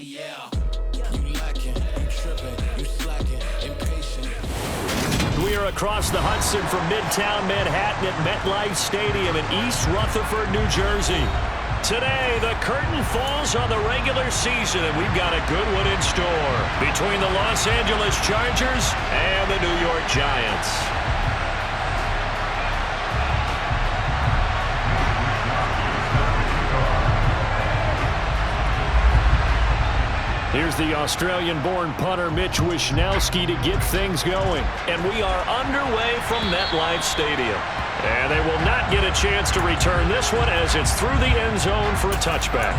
We are across the Hudson from Midtown Manhattan at MetLife Stadium in East Rutherford, New Jersey. Today, the curtain falls on the regular season, and we've got a good one in store between the Los Angeles Chargers and the New York Giants. Here's the Australian-born punter Mitch Wishnowsky to get things going. And we are underway from MetLife Stadium. And they will not get a chance to return this one as it's through the end zone for a touchback.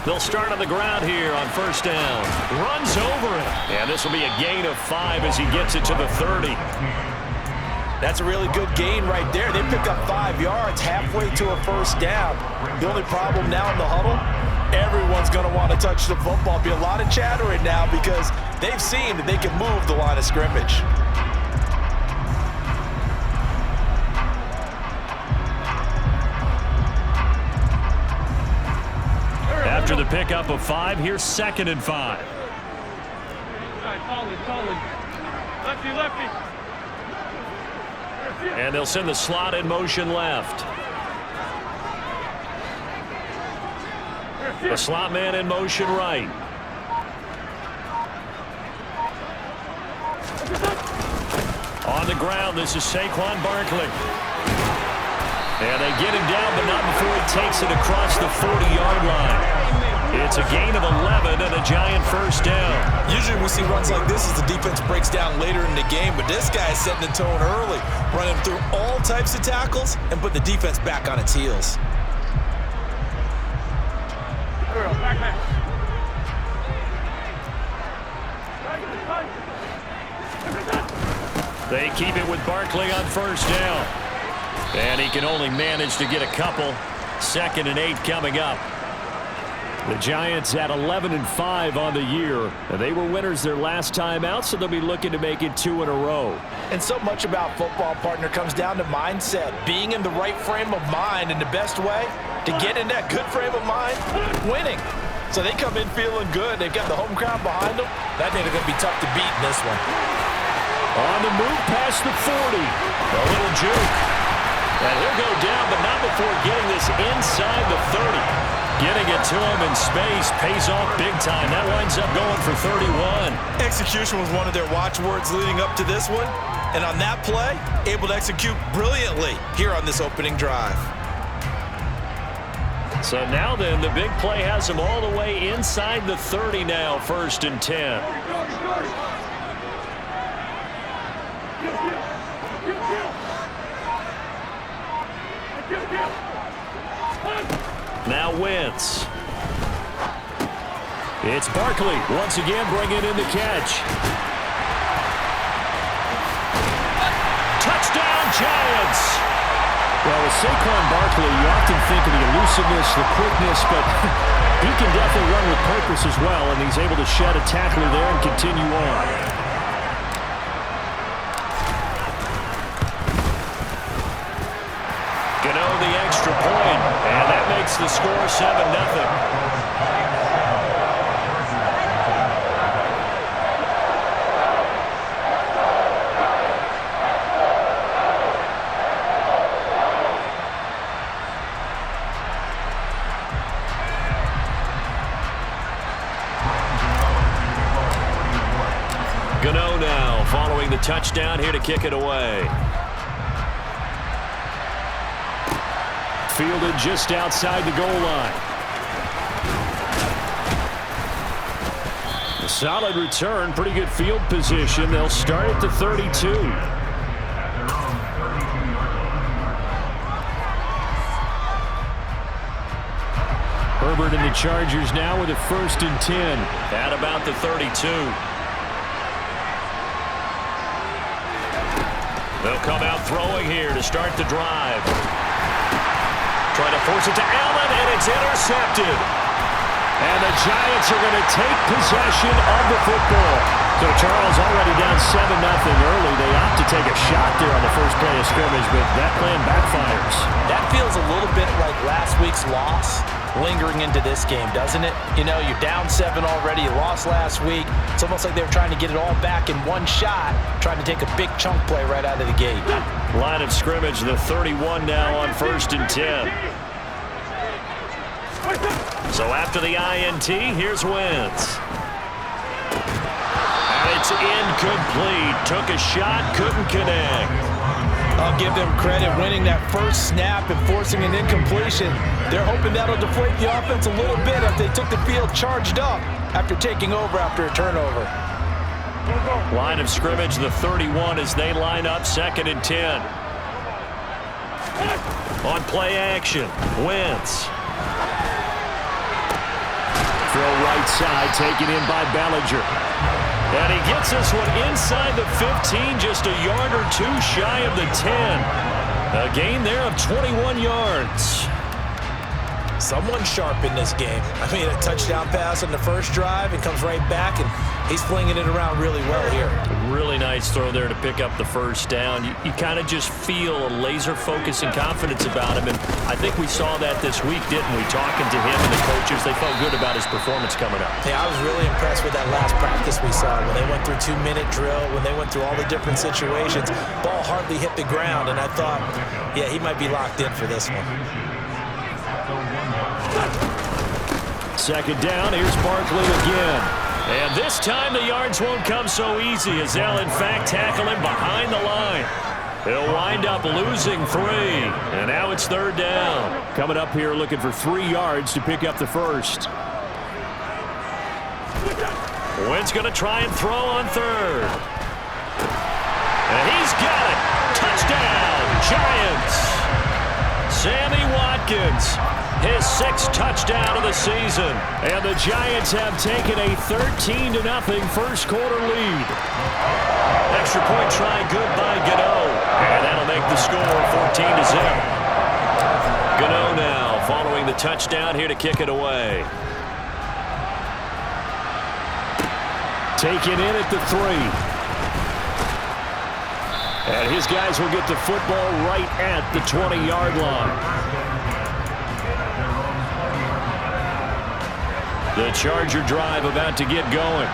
They'll start on the ground here on first down. Runs over it. And this will be a gain of 5 as he gets it to the 30. That's a really good gain right there. They picked up 5 yards halfway to a first down. The only problem now in the huddle, everyone's going to want to touch the football. Be a lot of chattering now because they've seen that they can move the line of scrimmage. After the pickup of 5, here's 2nd and 5. Lefty. And they'll send the slot in motion left. The slot man in motion right. On the ground, this is Saquon Barkley. And they get him down, but not before he takes it across the 40-yard line. It's a gain of 11 and a Giant first down. Usually we see runs like this as the defense breaks down later in the game, but this guy is setting the tone early, running through all types of tackles and put the defense back on its heels. They keep it with Barkley on first down. And he can only manage to get a couple. 2nd and 8 coming up. The Giants at 11 and 5 on the year. They were winners their last time out, so they'll be looking to make it 2 in a row. And so much about football, partner, comes down to mindset. Being in the right frame of mind, and the best way to get in that good frame of mind, winning. So they come in feeling good. They've got the home crowd behind them. That means they're going to be tough to beat in this one. On the move past the 40. A little juke. And he'll go down, but not before getting this inside the 30. Getting it to him in space pays off big time. That winds up going for 31. Execution was one of their watchwords leading up to this one. And on that play, able to execute brilliantly here on this opening drive. So now then, the big play has him all the way inside the 30 now, 1st and 10. Now Wentz. It's Barkley once again bringing in the catch. Touchdown Giants! Well, with Saquon Barkley, you often think of the elusiveness, the quickness, but he can definitely run with purpose as well, and he's able to shed a tackler there and continue on. The extra point, and that makes the score 7-0. Gano now following the touchdown here to kick it away. Fielded just outside the goal line. A solid return, pretty good field position. They'll start at the 32. Herbert and the Chargers now with a 1st and 10 at about the 32. They'll come out throwing here to start the drive. Trying to force it to Allen, and it's intercepted. And the Giants are going to take possession of the football. So Charles already down 7-0 early. They opt to take a shot there on the first play of scrimmage, but that plan backfires. That feels a little bit like last week's loss lingering into this game, doesn't it? You know, you're down 7 already. You lost last week. It's almost like they were trying to get it all back in one shot, trying to take a big chunk play right out of the gate. Line of scrimmage, the 31 now on 1st and 10. So after the INT, here's Wentz. And it's incomplete. Took a shot, couldn't connect. I'll give them credit winning that first snap and forcing an incompletion. They're hoping that'll deflate the offense a little bit if they took the field charged up after taking over after a turnover. Line of scrimmage, the 31 as they line up 2nd and 10. On play action, Wentz. Throw right side, taken in by Bellinger. And he gets this one inside the 15, just a yard or two shy of the 10. A gain there of 21 yards. Someone sharp in this game. I mean, a touchdown pass on the first drive and comes right back, and he's flinging it around really well here. Really nice throw there to pick up the first down. You kind of just feel a laser focus and confidence about him, and I think we saw that this week, didn't we? Talking to him and the coaches, they felt good about his performance coming up. Yeah, I was really impressed with that last practice we saw when they went through 2-minute drill, when they went through all the different situations. Ball hardly hit the ground, and I thought, yeah, he might be locked in for this one. 2nd down, here's Barkley again. And this time the yards won't come so easy as they'll in fact tackle him behind the line. He'll wind up losing 3. And now it's 3rd down. Coming up here looking for 3 yards to pick up the first. Wentz going to try and throw on 3rd. And he's got it. Touchdown, Giants. Sammy Watkins. His 6th touchdown of the season. And the Giants have taken a 13-0 first quarter lead. Extra point try good by Gano. And that'll make the score 14-0. Gano now following the touchdown here to kick it away. Taken in at the 3. And his guys will get the football right at the 20-yard line. The Charger drive about to get going.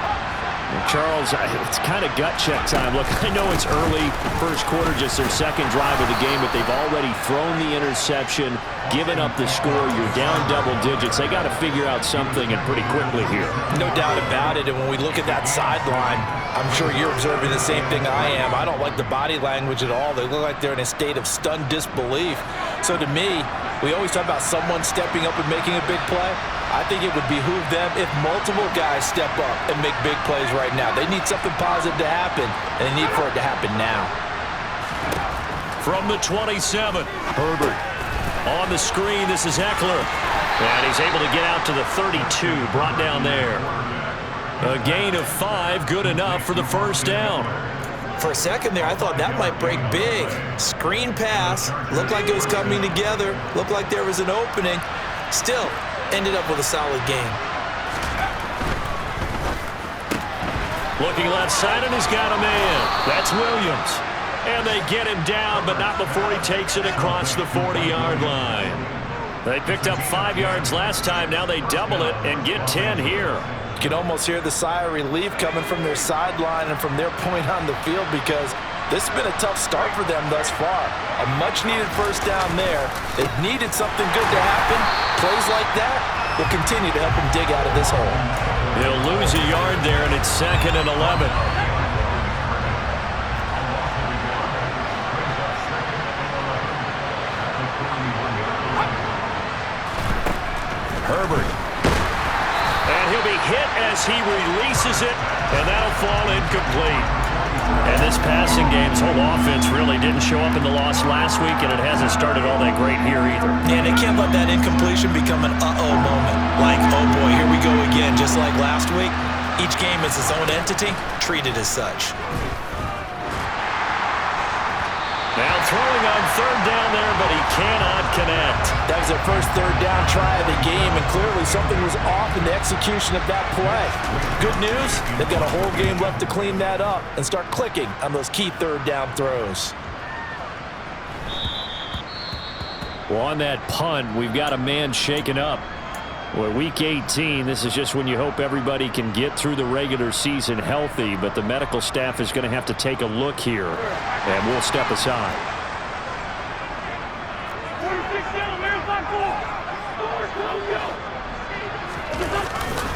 Charles, it's kind of gut check time. Look, I know it's early, first quarter, just their 2nd drive of the game, but they've already thrown the interception, given up the score. You're down double digits. They got to figure out something, and pretty quickly here. No doubt about it, and when we look at that sideline, I'm sure you're observing the same thing I am. I don't like the body language at all. They look like they're in a state of stunned disbelief. So to me, we always talk about someone stepping up and making a big play. I think it would behoove them if multiple guys step up and make big plays right now. They need something positive to happen, and they need for it to happen now. From the 27, Herbert. On the screen, this is Eckler. And he's able to get out to the 32, brought down there. A gain of 5, good enough for the first down. For a second there, I thought that might break big. Screen pass, looked like it was coming together, looked like there was an opening. Still, ended up with a solid game. Looking left side, and he's got a man. That's Williams. And they get him down, but not before he takes it across the 40-yard line. They picked up 5 yards last time. Now they double it and get 10 here. You can almost hear the sigh of relief coming from their sideline and from their point on the field, because this has been a tough start for them thus far. A much-needed first down there. They've needed something good to happen. Plays like that will continue to help them dig out of this hole. He'll lose a yard there, and it's 2nd and 11. Herbert. And he'll be hit as he releases it, and that'll fall incomplete. And this passing game's whole offense really didn't show up in the loss last week, and it hasn't started all that great here either. And they can't let that incompletion become an uh-oh moment. Like, oh boy, here we go again. Just like last week, each game is its own entity, treated as such. throwing on third down there, but he cannot connect. That was their first third down try of the game, and clearly something was off in the execution of that play. Good news, they've got a whole game left to clean that up and start clicking on those key third down throws. Well, on that punt, we've got a man shaken up. Well, week 18, this is just when you hope everybody can get through the regular season healthy, but the medical staff is going to have to take a look here, and we'll step aside.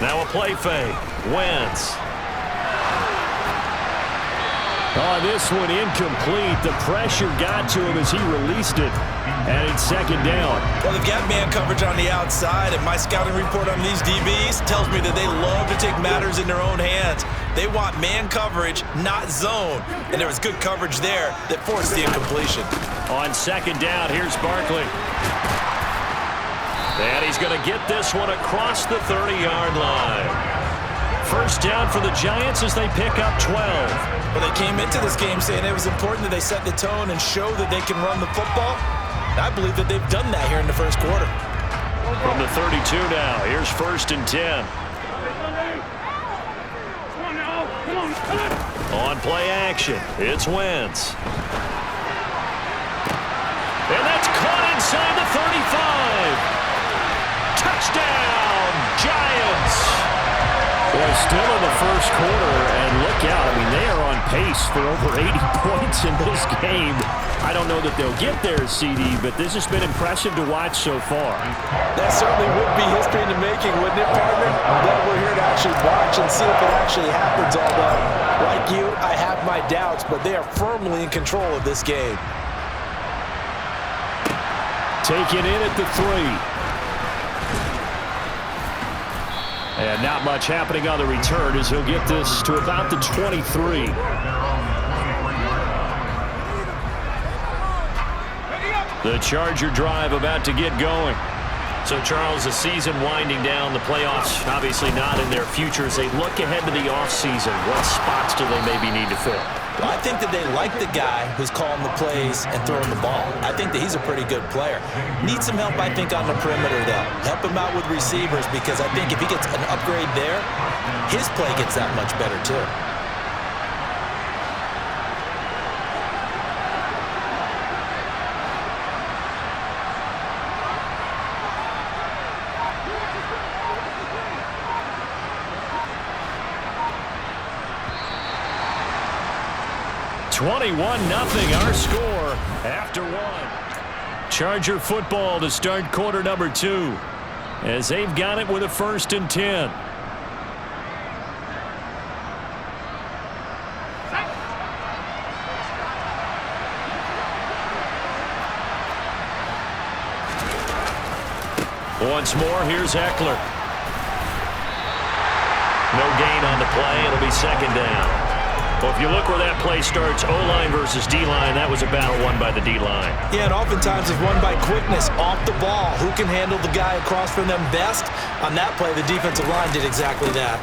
Now a play fake. Wentz. Oh, this one incomplete. The pressure got to him as he released it. And it's second down. Well, they've got man coverage on the outside, and my scouting report on these DBs tells me that they love to take matters in their own hands. They want man coverage, not zone. And there was good coverage there that forced the incompletion. On second down, here's Barkley. And he's going to get this one across the 30-yard line. First down for the Giants as they pick up 12. Well, they came into this game saying it was important that they set the tone and show that they can run the football. I believe that they've done that here in the first quarter. From the 32 now, here's first and 10. On play action, it's Wentz. And that's caught inside the 35. Touchdown, Giants. Well, still in the first quarter, and look out. I mean, they are on pace for over 80 points in this game. I don't know that they'll get there, CD, but this has been impressive to watch so far. That certainly would be history in the making, wouldn't it, partner? I'm glad we're here to actually watch and see if it actually happens, although, like you, I have my doubts, but they are firmly in control of this game. Taken in at the 3. And not much happening on the return as he'll get this to about the 23. The Charger drive about to get going. So, Charles, the season winding down, the playoffs obviously not in their future. As they look ahead to the offseason, what spots do they maybe need to fill? Well, I think that they like the guy who's calling the plays and throwing the ball. I think that he's a pretty good player. Needs some help, I think, on the perimeter, though. Help him out with receivers, because I think if he gets an upgrade there, his play gets that much better, too. Nothing. Our score after one. Charger football to start quarter number 2 as they've got it with a first and 10. Once more, here's Eckler. No gain on the play. It'll be second down. Well, if you look where that play starts, O-line versus D-line, that was a battle won by the D-line. Yeah, and oftentimes it's won by quickness off the ball. Who can handle the guy across from them best? On that play, the defensive line did exactly that.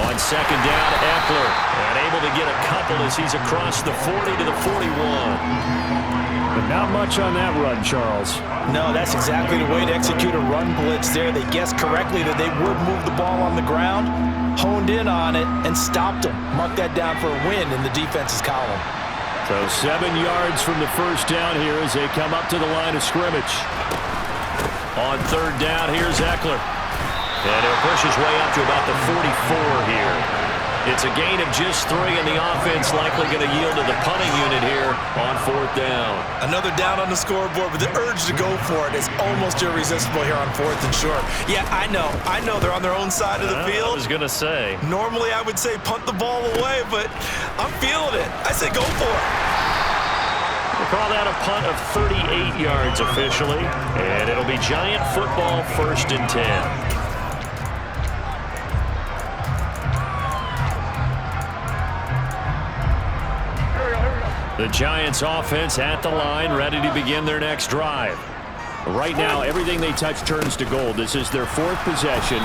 On second down, Eckler, and able to get a couple as he's across the 40 to the 41. But not much on that run, Charles. No, that's exactly the way to execute a run blitz there. They guessed correctly that they would move the ball on the ground, honed in on it, and stopped them. Mark that down for a win in the defense's column. So 7 yards from the first down here as they come up to the line of scrimmage. On third down, here's Eckler. And he'll push his way up to about the 44 here. It's a gain of just 3, and the offense likely going to yield to the punting unit here on fourth down. Another down on the scoreboard, but the urge to go for it is almost irresistible here on fourth and short. Yeah, I know they're on their own side of the field. I was going to say. Normally I would say punt the ball away, but I'm feeling it. I say go for it. We'll call that a punt of 38 yards officially, and it'll be Giant football first and 10. The Giants offense at the line, ready to begin their next drive. Right now, everything they touch turns to gold. This is their 4th possession.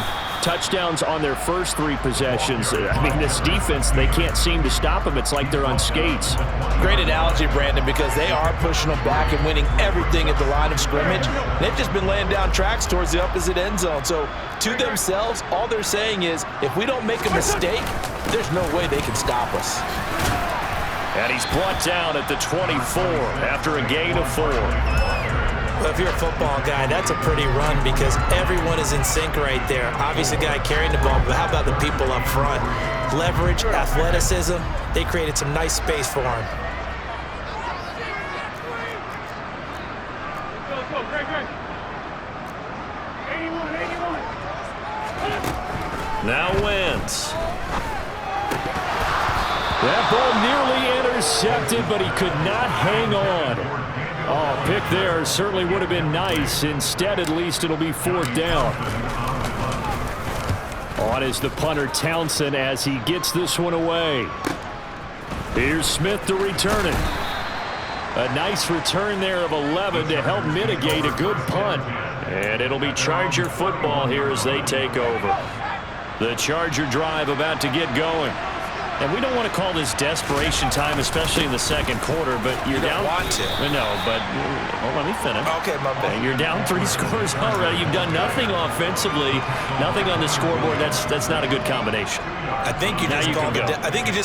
touchdowns on their first 3 possessions. I mean, this defense, they can't seem to stop them. It's like they're on skates. Great analogy, Brandon, because they are pushing them back and winning everything at the line of scrimmage. They've just been laying down tracks towards the opposite end zone. So to themselves, all they're saying is, if we don't make a mistake, there's no way they can stop us. And he's brought down at the 24 after a gain of 4. Well, if you're a football guy, that's a pretty run because everyone is in sync right there. Obviously, the guy carrying the ball, but how about the people up front? Leverage, athleticism, they created some nice space for him. Now Wentz. That ball nearly intercepted, but he could not hang on. Oh, pick there certainly would have been nice. Instead, at least it'll be 4th down. On is the punter Townsend as he gets this one away. Here's Smith to return it. A nice return there of 11 to help mitigate a good punt. And it'll be Charger football here as they take over. The Charger drive about to get going. And we don't want to call this desperation time, especially in the second quarter, but you're down. Want to. No, but well, let me finish. Okay, my bad. You're down 3 scores already. You've done nothing offensively, nothing on the scoreboard. That's not a good combination. I think you just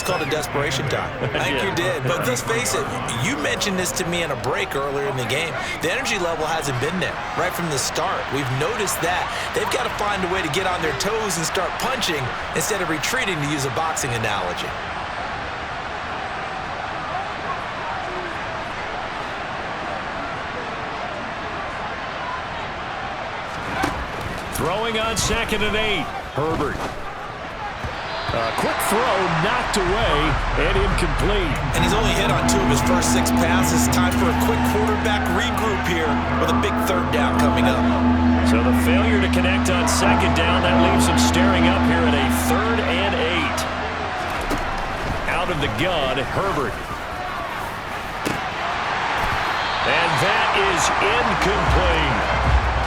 called it desperation time. I think you did. But let's face it, you mentioned this to me in a break earlier in the game. The energy level hasn't been there right from the start. We've noticed that. They've got to find a way to get on their toes and start punching instead of retreating, to use a boxing analogy. Throwing on 2nd and 8. Herbert. A quick throw knocked away and incomplete. And he's only hit on 2 of his first 6 passes. Time for a quick quarterback regroup here with a big 3rd down coming up. So the failure to connect on 2nd down, that leaves him staring up here at a 3rd and 8. Out of the gun, Herbert. And that is incomplete.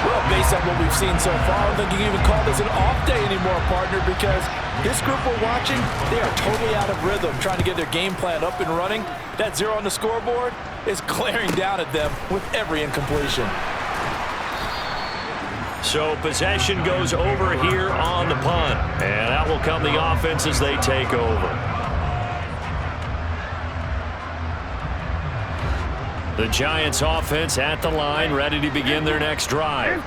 Well, based on what we've seen so far, I don't think you can even call this an off day anymore, partner, because this group we're watching, they are totally out of rhythm, trying to get their game plan up and running. That 0 on the scoreboard is glaring down at them with every incompletion. So possession goes over here on the punt, and out will come the offense as they take over. The Giants offense at the line, ready to begin their next drive.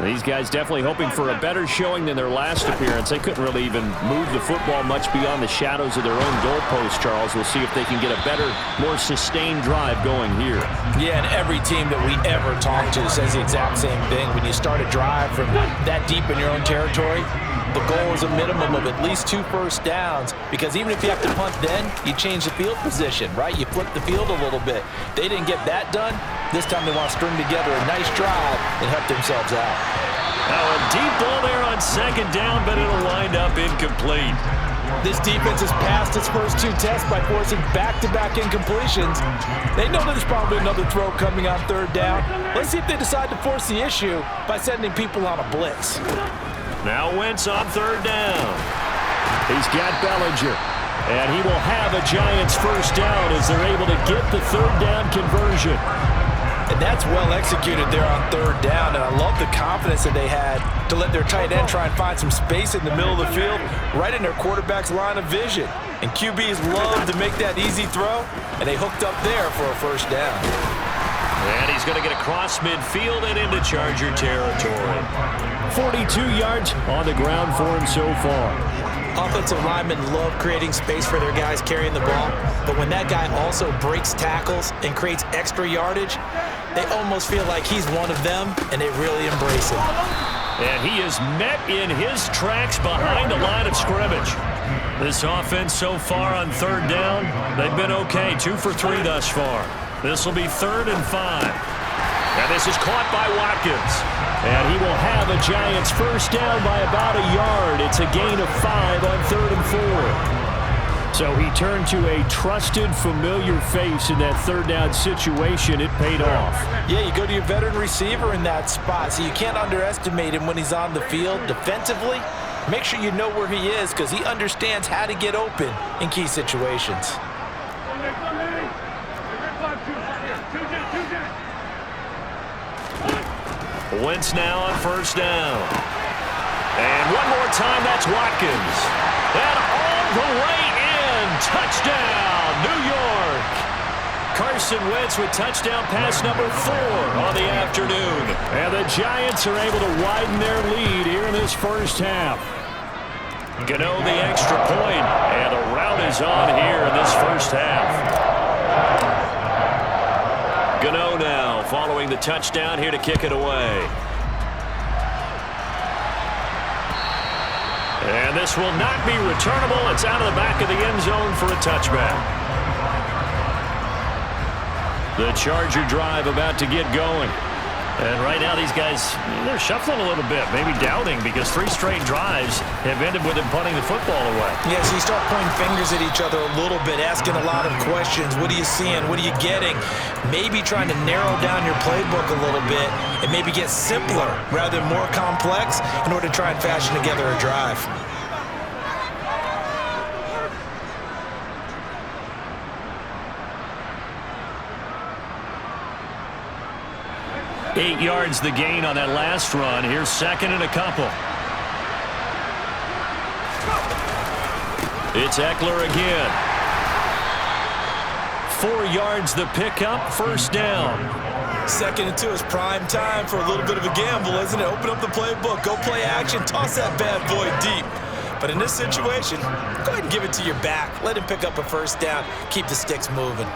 These guys definitely hoping for a better showing than their last appearance. They couldn't really even move the football much beyond the shadows of their own goalpost, Charles. We'll see if they can get a better, more sustained drive going here. Yeah, and every team that we ever talk to says the exact same thing. When you start a drive from that deep in your own territory, the goal is a minimum of at least 2 first downs, because even if you have to punt then, you change the field position, right? You flip the field a little bit. They didn't get that done. This time they want to string together a nice drive and help themselves out. Now a deep ball there on 2nd down, but it'll wind up incomplete. This defense has passed its first 2 tests by forcing back-to-back incompletions. They know that there's probably another throw coming on 3rd down. Let's see if they decide to force the issue by sending people on a blitz. Now Wentz on 3rd down. He's got Bellinger. And he will have a Giants first down as they're able to get the 3rd down conversion. And that's well executed there on 3rd down. And I love the confidence that they had to let their tight end try and find some space in the middle of the field, right in their quarterback's line of vision. And QBs love to make that easy throw, and they hooked up there for a first down. And he's going to get across midfield and into Charger territory. 42 yards on the ground for him so far. Offensive linemen love creating space for their guys carrying the ball, but when that guy also breaks tackles and creates extra yardage, they almost feel like he's one of them, and they really embrace him. And he is met in his tracks behind the line of scrimmage. This offense so far on 3rd down, they've been okay. 2 for 3 thus far. This will be 3rd and 5. And this is caught by Watkins. And he will have a Giants first down by about a yard. It's a gain of 5 on 3rd and 4. So he turned to a trusted, familiar face in that 3rd down situation. It paid off. Yeah, you go to your veteran receiver in that spot, so you can't underestimate him when he's on the field defensively. Make sure you know where he is because he understands how to get open in key situations. Wentz now on first down. And one more time, that's Watkins. And all the way in. Touchdown, New York. Carson Wentz with touchdown pass number 4 on the afternoon. And the Giants are able to widen their lead here in this first half. Gano the extra point, and the route is on here in this first half. Gano now following the touchdown here to kick it away. And this will not be returnable. It's out of the back of the end zone for a touchback. The Charger drive about to get going. And right now these guys, they're shuffling a little bit, maybe doubting because 3 straight drives have ended with them punting the football away. Yeah, so you start pointing fingers at each other a little bit, asking a lot of questions. What are you seeing? What are you getting? Maybe trying to narrow down your playbook a little bit and maybe get simpler rather than more complex in order to try and fashion together a drive. Eight yards the gain on that last run. Here's second and a couple. It's Eckler again. 4 yards the pickup, first down. 2nd and 2 is prime time for a little bit of a gamble, isn't it? Open up the playbook, go play action, toss that bad boy deep. But in this situation, go ahead and give it to your back. Let him pick up a first down, keep the sticks moving.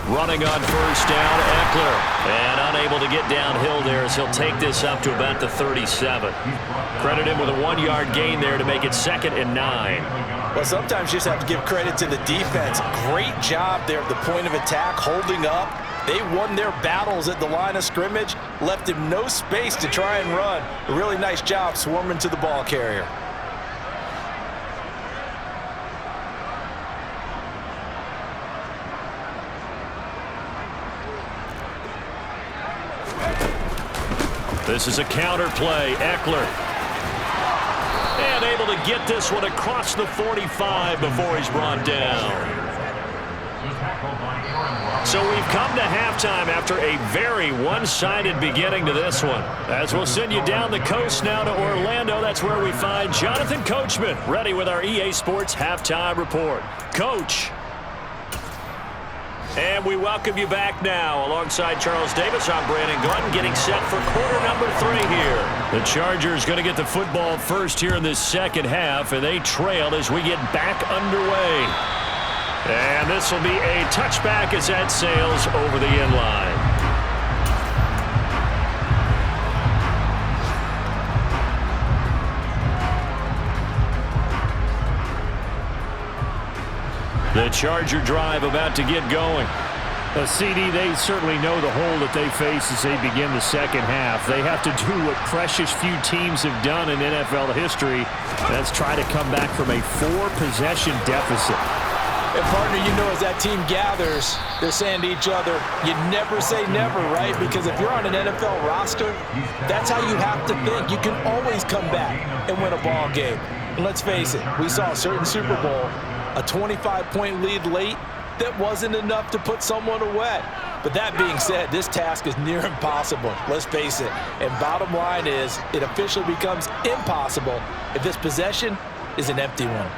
Running on first down, Eckler. And unable to get downhill there as he'll take this up to about the 37. Credit him with a 1-yard gain there to make it 2nd and 9. Well, sometimes you just have to give credit to the defense. Great job there at the point of attack, holding up. They won their battles at the line of scrimmage, left him no space to try and run. A really nice job swarming to the ball carrier. This is a counter play. Eckler. And able to get this one across the 45 before he's brought down. So we've come to halftime after a very one-sided beginning to this one. As we'll send you down the coast now to Orlando, that's where we find Jonathan Coachman ready with our EA Sports Halftime Report. Coach. And we welcome you back now. Alongside Charles Davis, I'm Brandon Glenn, getting set for quarter number 3 here. The Chargers going to get the football first here in this second half, and they trail as we get back underway. And this will be a touchback as that sails over the end line. The Charger drive about to get going. CD, they certainly know the hole that they face as they begin the second half. They have to do what precious few teams have done in NFL history. That's try to come back from a 4-possession deficit. And partner, you know, as that team gathers, they're saying to each other, you never say never, right? Because if you're on an NFL roster, that's how you have to think. You can always come back and win a ball game. And let's face it, we saw a certain Super Bowl, a 25-point lead late, that wasn't enough to put someone away. But that being said, this task is near impossible. Let's face it. And bottom line is, it officially becomes impossible if this possession is an empty one.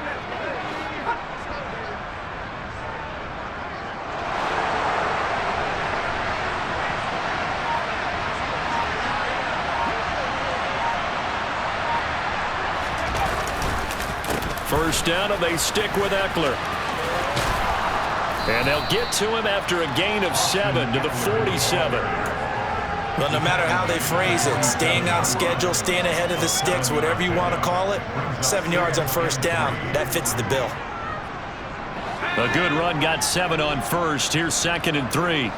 First down, and they stick with Eckler. And they'll get to him after a gain of 7 to the 47. Well, no matter how they phrase it, staying on schedule, staying ahead of the sticks, whatever you want to call it, 7 yards on first down, that fits the bill. A good run, got 7 on first. Here's 2nd and 3.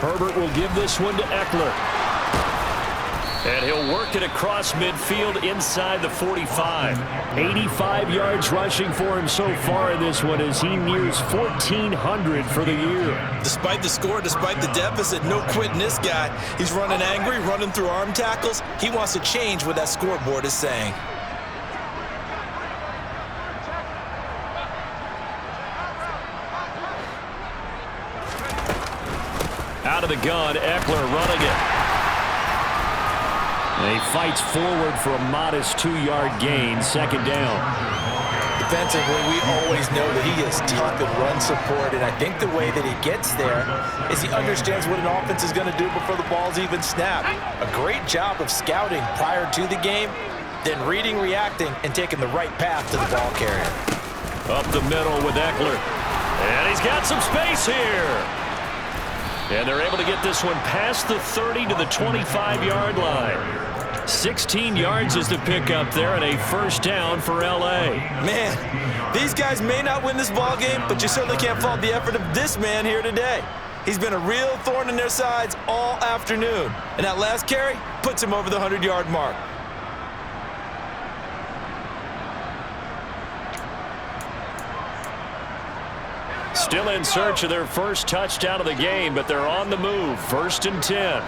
Herbert will give this one to Eckler. And he'll work it across midfield inside the 45. 85 yards rushing for him so far in this one as he nears 1,400 for the year. Despite the score, despite the deficit, no quitting this guy. He's running angry, running through arm tackles. He wants to change what that scoreboard is saying. Out of the gun, Eckler running it. And he fights forward for a modest 2-yard gain, 2nd down. Defensively, we always know that he is tough in run support, and I think the way that he gets there is he understands what an offense is going to do before the ball's even snapped. A great job of scouting prior to the game, then reading, reacting, and taking the right path to the ball carrier. Up the middle with Eckler. And he's got some space here. And they're able to get this one past the 30 to the 25-yard line. 16 yards is the pickup there and a 1st down for L.A. Man, these guys may not win this ball game, but you certainly can't fault the effort of this man here today. He's been a real thorn in their sides all afternoon. And that last carry puts him over the 100-yard mark. Still in search of their first touchdown of the game, but they're on the move. 1st and 10.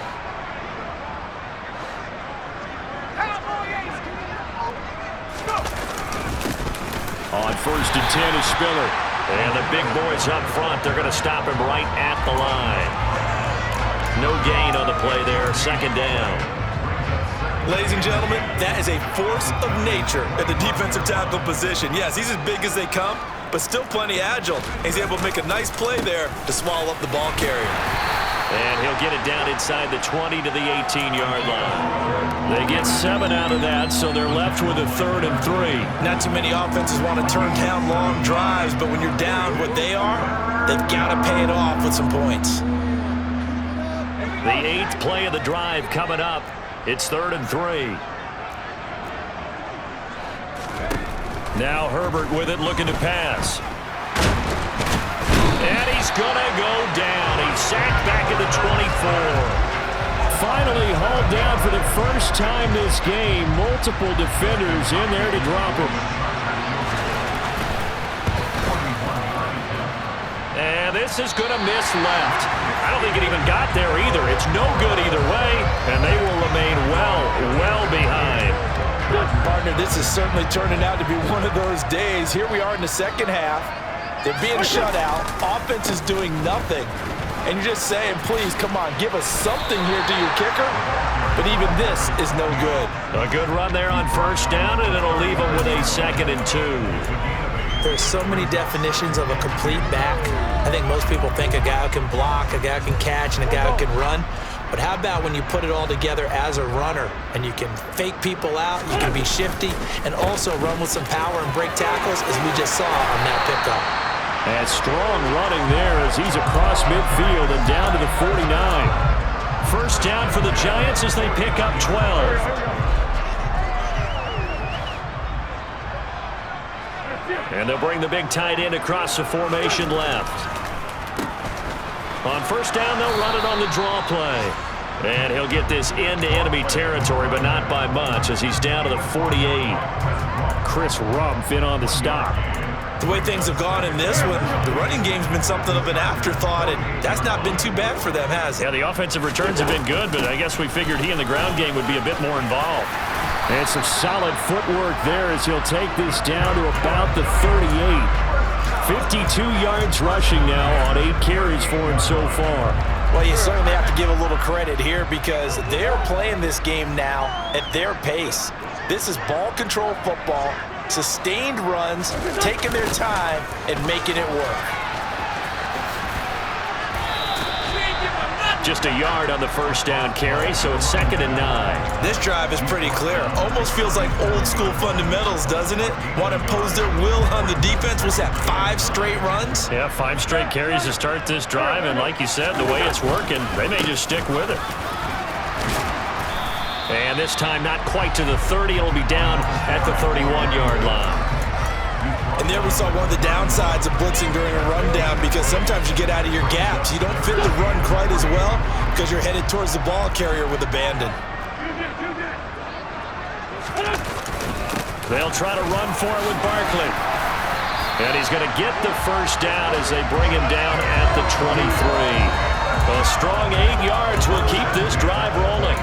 On 1st and 10 is Spiller. And the big boys up front, they're going to stop him right at the line. No gain on the play there. 2nd down. Ladies and gentlemen, that is a force of nature at the defensive tackle position. Yes, he's as big as they come, but still plenty agile. He's able to make a nice play there to swallow up the ball carrier. And he'll get it down inside the 20 to the 18-yard line. They get 7 out of that, so they're left with a 3rd and 3. Not too many offenses want to turn down long drives, but when you're down what they are, they've got to pay it off with some points. The 8th play of the drive coming up. It's 3rd and 3. Now Herbert with it, looking to pass. And he's going to go down. He's sacked back at the 24. Finally hauled down for the first time this game. Multiple defenders in there to drop him. And this is going to miss left. I don't think it even got there either. It's no good either way, and they will remain well behind. Partner, this is certainly turning out to be one of those days. Here we are in the 2nd half. They're being shut out. Offense is doing nothing. And you're just saying, please, come on, give us something here to your kicker. But even this is no good. A good run there on 1st down, and it'll leave them with a 2nd and 2. There's so many definitions of a complete back. I think most people think a guy who can block, a guy who can catch, and a guy who can run. But how about when you put it all together as a runner and you can fake people out, you can be shifty, and also run with some power and break tackles, as we just saw on that pickup. And strong running there as he's across midfield and down to the 49. 1st down for the Giants as they pick up 12. And they'll bring the big tight end across the formation left. On 1st down, they'll run it on the draw play. And he'll get this into enemy territory, but not by much as he's down to the 48. Chris Rumpf in on the stop. The way things have gone in this one, the running game's been something of an afterthought, and that's not been too bad for them, has it? Yeah, the offensive returns have been good, but I guess we figured he in the ground game would be a bit more involved. And some solid footwork there as he'll take this down to about the 38. 52 yards rushing now on 8 carries for him so far. Well, you certainly have to give a little credit here because they're playing this game now at their pace. This is ball control football, sustained runs, taking their time, and making it work. Just a yard on the first down carry, so it's 2nd and 9. This drive is pretty clear. Almost feels like old school fundamentals, doesn't it? Want to impose their will on the defense. Was that 5 straight runs? Yeah, 5 straight carries to start this drive, and like you said, the way it's working, they may just stick with it. And this time not quite to the 30. It'll be down at the 31-yard line. And there we saw one of the downsides of blitzing during a rundown, because sometimes you get out of your gaps. You don't fit the run quite as well because you're headed towards the ball carrier with abandon. They'll try to run for it with Barkley. And he's going to get the first down as they bring him down at the 23. A strong 8 yards will keep this drive rolling.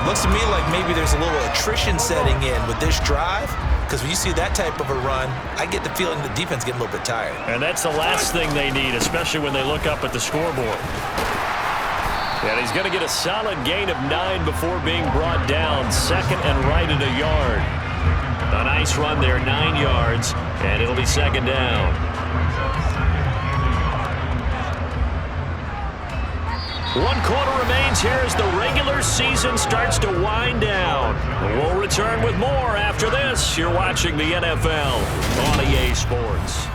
Looks to me like maybe there's a little attrition setting in with this drive, because when you see that type of a run, I get the feeling the defense getting a little bit tired. And that's the last thing they need, especially when they look up at the scoreboard. And he's going to get a solid gain of 9 before being brought down. 2nd and right at a yard. A nice run there, 9 yards, and it'll be 2nd down. 1 quarter remains here as the regular season starts to wind down. We'll return with more after this. You're watching the NFL on EA Sports.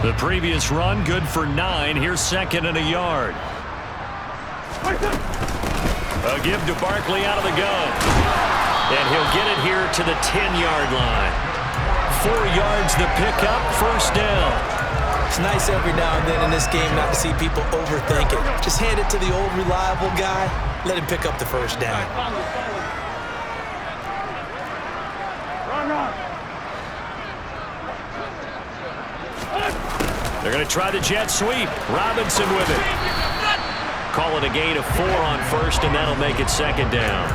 The previous run, good for 9. Here's 2nd and a yard. A give to Barkley out of the gun. And he'll get it here to the 10-yard line. 4 yards the pickup, first down. It's nice every now and then in this game not to see people overthink it. Just hand it to the old reliable guy. Let him pick up the first down. They're going to try the jet sweep. Robinson with it. Call it a gain of 4 on first, and that'll make it 2nd down.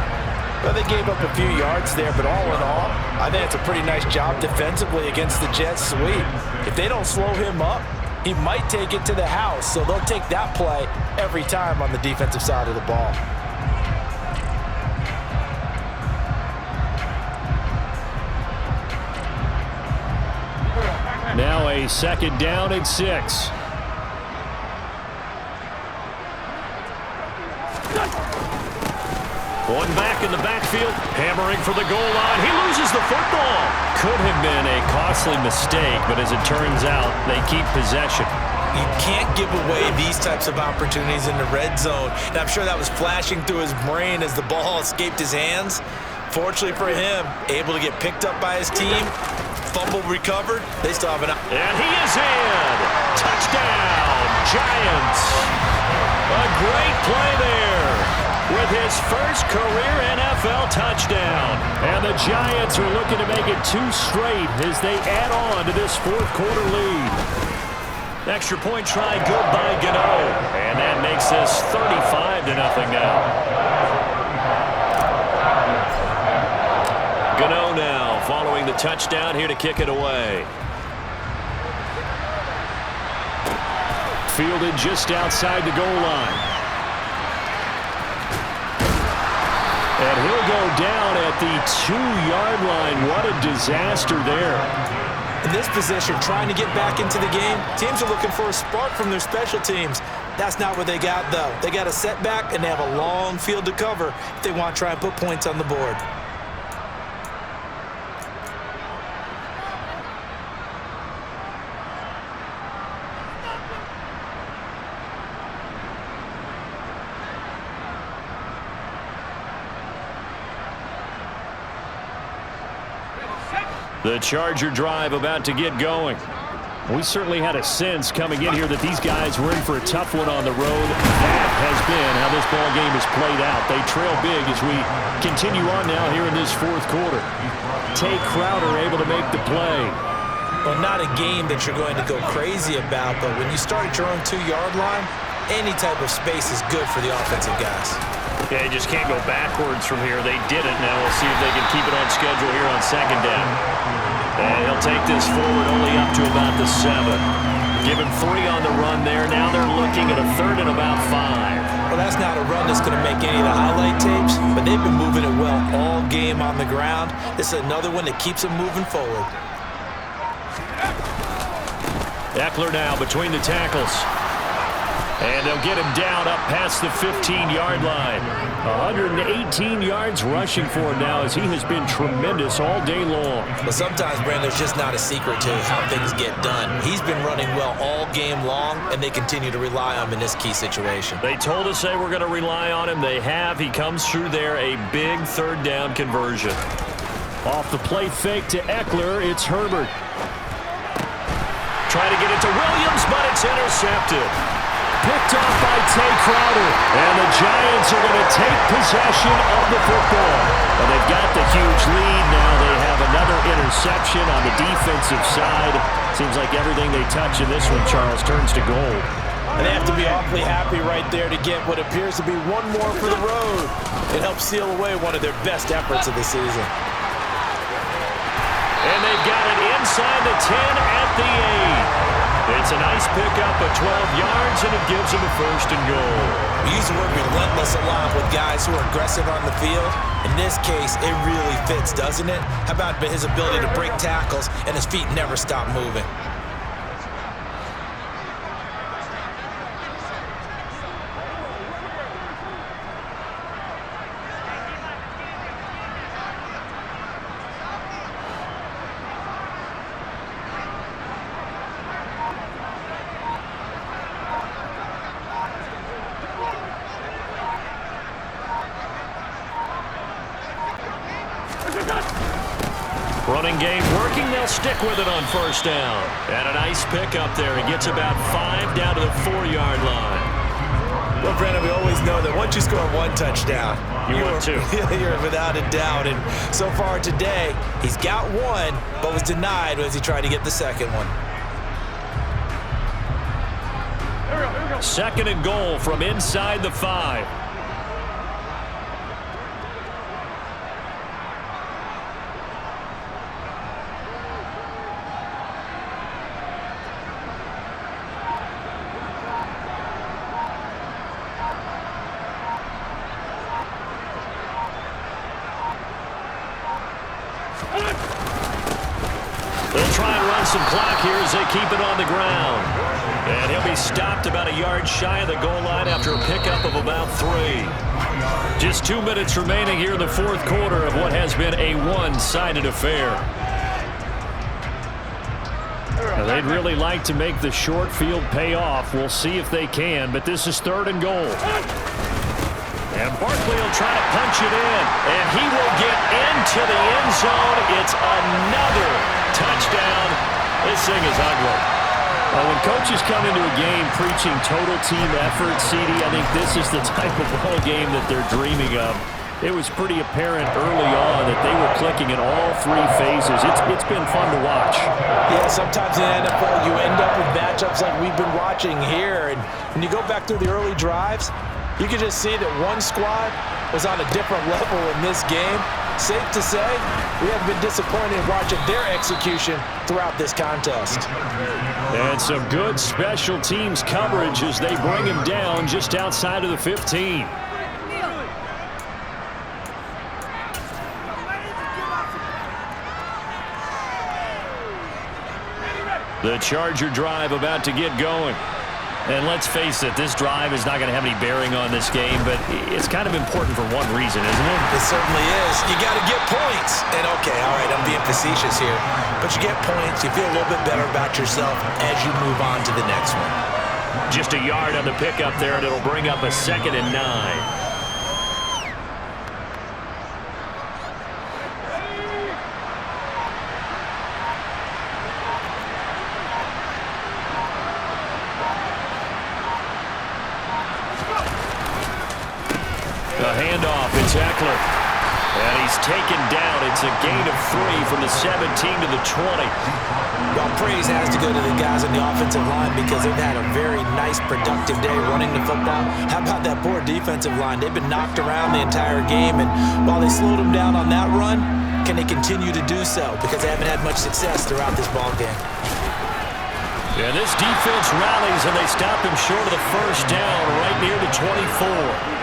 Well, they gave up a few yards there, but all in all, I think it's a pretty nice job defensively against the jet sweep. If they don't slow him up, he might take it to the house, so they'll take that play every time on the defensive side of the ball. Now a 2nd down and 6. One back in the backfield, hammering for the goal line. He loses the football. Could have been a costly mistake, but as it turns out, they keep possession. You can't give away these types of opportunities in the red zone. And I'm sure that was flashing through his brain as the ball escaped his hands. Fortunately for him, able to get picked up by his team. Fumble recovered. They still have an... And he is in. Touchdown, Giants. A great play there with his first career NFL touchdown. And the Giants are looking to make it 2 straight as they add on to this 4th quarter lead. Extra point try good by Gano. And that makes this 35-0 now. Gano now following the touchdown here to kick it away. Fielded just outside the goal line. And he'll go down at the 2-yard line. What a disaster there. In this position, trying to get back into the game, teams are looking for a spark from their special teams. That's not what they got, though. They got a setback, and they have a long field to cover if they want to try and put points on the board. The Charger drive about to get going. We certainly had a sense coming in here that these guys were in for a tough one on the road. That has been how this ball game has played out. They trail big as we continue on now here in this 4th quarter. Tay Crowder able to make the play. Well, not a game that you're going to go crazy about, but when you start at your own 2-yard line, any type of space is good for the offensive guys. Yeah, you just can't go backwards from here. They didn't. Now we'll see if they can keep it on schedule here on 2nd down. And he'll take this forward only up to about the 7. Give him 3 on the run there. Now they're looking at a 3rd and about 5. Well, that's not a run that's going to make any of the highlight tapes, but they've been moving it well all game game on the ground. This is another one that keeps him moving forward. Eckler now between the tackles. And they'll get him down up past the 15-yard line. 118 yards rushing for him now as he has been tremendous all day long. But sometimes, Brandon, there's just not a secret to how things get done. He's been running well all game long, and they continue to rely on him in this key situation. They told us they were going to rely on him. They have. He comes through there, a big third down conversion. Off the play fake to Eckler, it's Herbert. Trying to get it to Williams, but it's intercepted. Picked off by Tay Crowder. And the Giants are going to take possession of the football. Well, they've got the huge lead. Now they have another interception on the defensive side. Seems like everything they touch in this one, Charles, turns to gold. And they have to be awfully happy right there to get what appears to be one more for the road. It helps seal away one of their best efforts of the season. And they've got it inside the 10 at the 8. It's a nice pickup of 12 yards, and it gives him a first and goal. We use the word relentless a lot with guys who are aggressive on the field. In this case, it really fits, doesn't it? How about his ability to break tackles and his feet never stop moving? Running game working. They'll stick with it on first down. And a nice pickup there. He gets about 5 down to the 4-yard line. Well, Brandon, we always know that once you score one touchdown, you're without a doubt. And so far today, he's got one, but was denied as he tried to get the second one. Second and goal from inside the 5. They'll try and run some clock here as they keep it on the ground. And he'll be stopped about a yard shy of the goal line after a pickup of about 3. Just 2 minutes remaining here in the fourth quarter of what has been a one-sided affair. Now, they'd really like to make the short field pay off. We'll see if they can, but this is third and goal. And Barkley will try to punch it in, and he will get into the end zone. It's another touchdown. This thing is ugly. Well, when coaches come into a game preaching total team effort, CD, I think this is the type of ball game that they're dreaming of. It was pretty apparent early on that they were clicking in all 3 phases. It's been fun to watch. Yeah, sometimes in the NFL you end up with matchups like we've been watching here. And when you go back through the early drives, you can just see that one squad was on a different level in this game. Safe to say, we have been disappointed in watching their execution throughout this contest. And some good special teams coverage as they bring him down just outside of the 15. The Charger drive about to get going. And let's face it, this drive is not going to have any bearing on this game, but it's kind of important for one reason, isn't it? It certainly is. You got to get points. And okay, all right, I'm being facetious here, but you get points, you feel a little bit better about yourself as you move on to the next one. Just a yard on the pickup there, and it'll bring up a 2nd and 9. The handoff, it's Eckler. And he's taken down. It's a gain of 3 from the 17 to the 20. Well, praise has to go to the guys on the offensive line because they've had a very nice, productive day running the football. How about that poor defensive line? They've been knocked around the entire game, and while they slowed them down on that run, can they continue to do so? Because they haven't had much success throughout this ball game. And this defense rallies, and they stop him short of the first down right near the 24.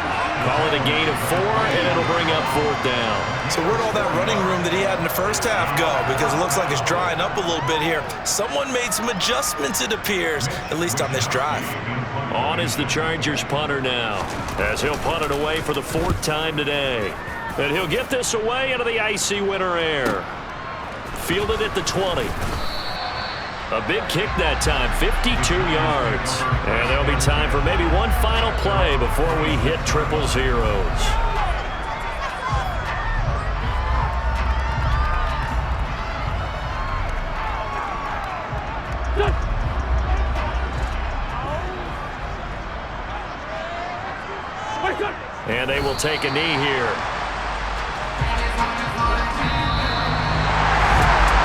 Call it a gain of 4, and it'll bring up 4th down. So where'd all that running room that he had in the first half go? Because it looks like it's drying up a little bit here. Someone made some adjustments, it appears, at least on this drive. On is the Chargers punter now, as he'll punt it away for the 4th time today. And he'll get this away into the icy winter air. Fielded at the 20. A big kick that time, 52 yards. And there'll be time for maybe one final play before we hit triple zeros. And they will take a knee here.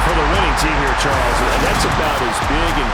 For the winning team here, Charles, that's about as big and